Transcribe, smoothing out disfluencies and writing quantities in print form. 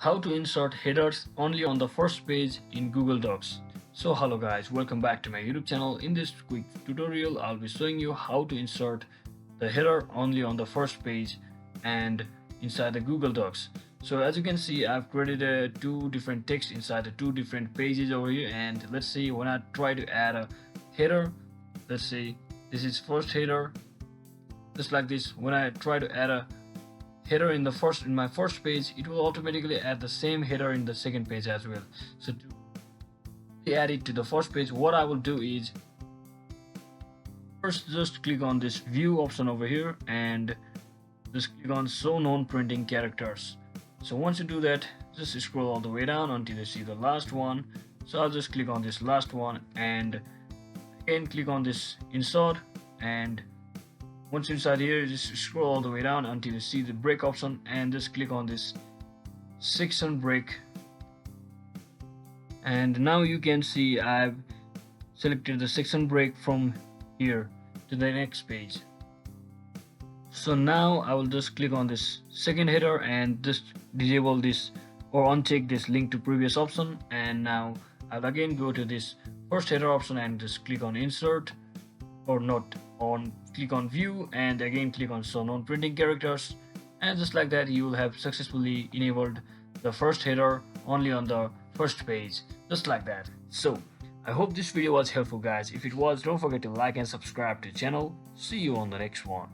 how to insert headers only on the first page in Google Docs. So hello guys, welcome back to my YouTube channel. In this quick tutorial, I'll be showing you how to insert the header only on the first page and inside the Google Docs. So as you can see, I've created two different text inside the two different pages over here, and let's see when I try to add a header, let's say this is first header, just like this. When I try to add a header in my first page, it will automatically add the same header in the second page as well. So to add it to the first page, what I will do is first just click on this view option over here and just click on show non-printing characters. So once you do that, just scroll all the way down until you see the last one. So I'll just click on this last one and again click on this insert, and once inside here, just scroll all the way down until you see the break option and just click on this section break. And now you can see I've selected the section break from here to the next page. So now I will just click on this second header and just disable this or uncheck this link to previous option, and now I'll again go to this first header option and just click on insert, or not on, click on view and again click on show non-printing characters, and just like that you will have successfully enabled the first header only on the first page, just like that. So I hope this video was helpful guys. If it was, don't forget to like and subscribe to the channel. See you on the next one.